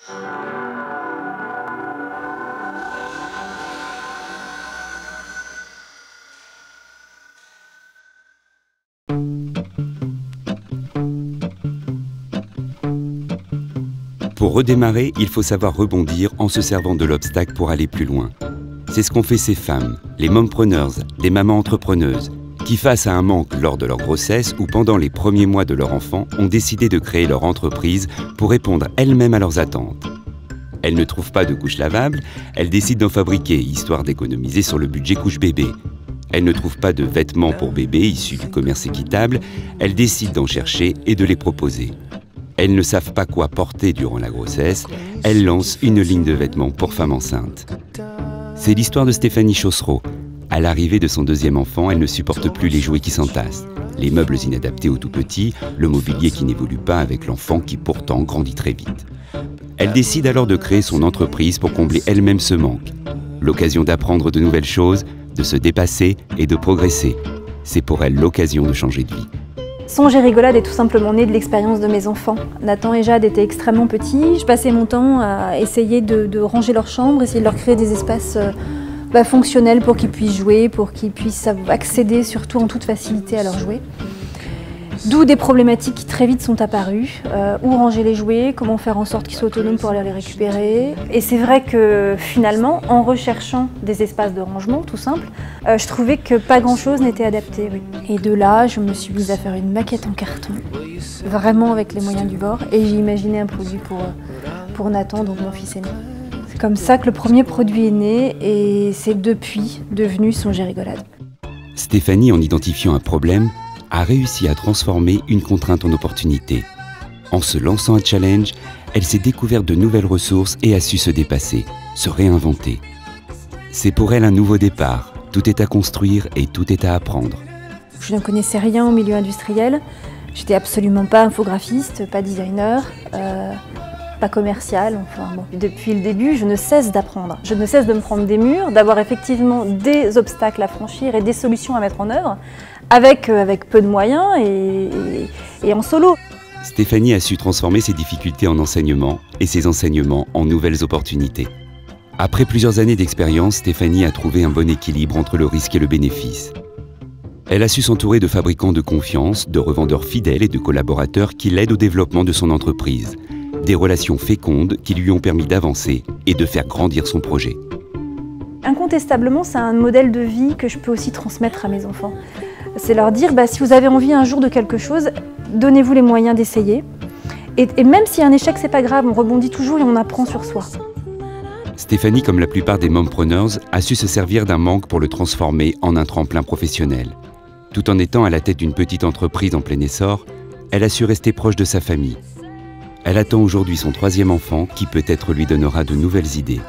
Pour redémarrer, il faut savoir rebondir en se servant de l'obstacle pour aller plus loin. C'est ce qu'ont fait ces femmes, les mompreneurs, les mamans entrepreneuses, qui face à un manque lors de leur grossesse ou pendant les premiers mois de leur enfant, ont décidé de créer leur entreprise pour répondre elles-mêmes à leurs attentes. Elles ne trouvent pas de couches lavables, elles décident d'en fabriquer, histoire d'économiser sur le budget couche bébé. Elles ne trouvent pas de vêtements pour bébé issus du commerce équitable, elles décident d'en chercher et de les proposer. Elles ne savent pas quoi porter durant la grossesse, elles lancent une ligne de vêtements pour femmes enceintes. C'est l'histoire de Stéphanie Chaussereau. À l'arrivée de son deuxième enfant, elle ne supporte plus les jouets qui s'entassent, les meubles inadaptés aux tout petits, le mobilier qui n'évolue pas avec l'enfant qui pourtant grandit très vite. Elle décide alors de créer son entreprise pour combler elle-même ce manque. L'occasion d'apprendre de nouvelles choses, de se dépasser et de progresser. C'est pour elle l'occasion de changer de vie. Songe et rigolade est tout simplement né de l'expérience de mes enfants. Nathan et Jade étaient extrêmement petits. Je passais mon temps à essayer de ranger leur chambre, essayer de leur créer des espaces fonctionnels pour qu'ils puissent jouer, pour qu'ils puissent accéder surtout en toute facilité à leurs jouets. D'où des problématiques qui très vite sont apparues. Où ranger les jouets, comment faire en sorte qu'ils soient autonomes pour aller les récupérer. Et c'est vrai que finalement, en recherchant des espaces de rangement, tout simple, je trouvais que pas grand-chose n'était adapté. Oui. Et de là, je me suis mise à faire une maquette en carton, vraiment avec les moyens du bord. Et j'ai imaginé un produit pour Nathan, donc mon fils aîné. C'est comme ça que le premier produit est né et c'est depuis devenu Songe et rigolade. Stéphanie, en identifiant un problème, a réussi à transformer une contrainte en opportunité. En se lançant un challenge, elle s'est découverte de nouvelles ressources et a su se dépasser, se réinventer. C'est pour elle un nouveau départ. Tout est à construire et tout est à apprendre. Je ne connaissais rien au milieu industriel. J'étais absolument pas infographiste, pas designer, pas commercial. Enfin, bon. Depuis le début, je ne cesse d'apprendre. Je ne cesse de me prendre des murs, d'avoir effectivement des obstacles à franchir et des solutions à mettre en œuvre, avec peu de moyens et en solo. Stéphanie a su transformer ses difficultés en enseignement et ses enseignements en nouvelles opportunités. Après plusieurs années d'expérience, Stéphanie a trouvé un bon équilibre entre le risque et le bénéfice. Elle a su s'entourer de fabricants de confiance, de revendeurs fidèles et de collaborateurs qui l'aident au développement de son entreprise. Des relations fécondes qui lui ont permis d'avancer et de faire grandir son projet. Incontestablement, c'est un modèle de vie que je peux aussi transmettre à mes enfants. C'est leur dire, si vous avez envie un jour de quelque chose, donnez-vous les moyens d'essayer. Et même s'il y a un échec, c'est pas grave, on rebondit toujours et on apprend sur soi. Stéphanie, comme la plupart des mompreneurs, a su se servir d'un manque pour le transformer en un tremplin professionnel. Tout en étant à la tête d'une petite entreprise en plein essor, elle a su rester proche de sa famille. Elle attend aujourd'hui son troisième enfant qui peut-être lui donnera de nouvelles idées.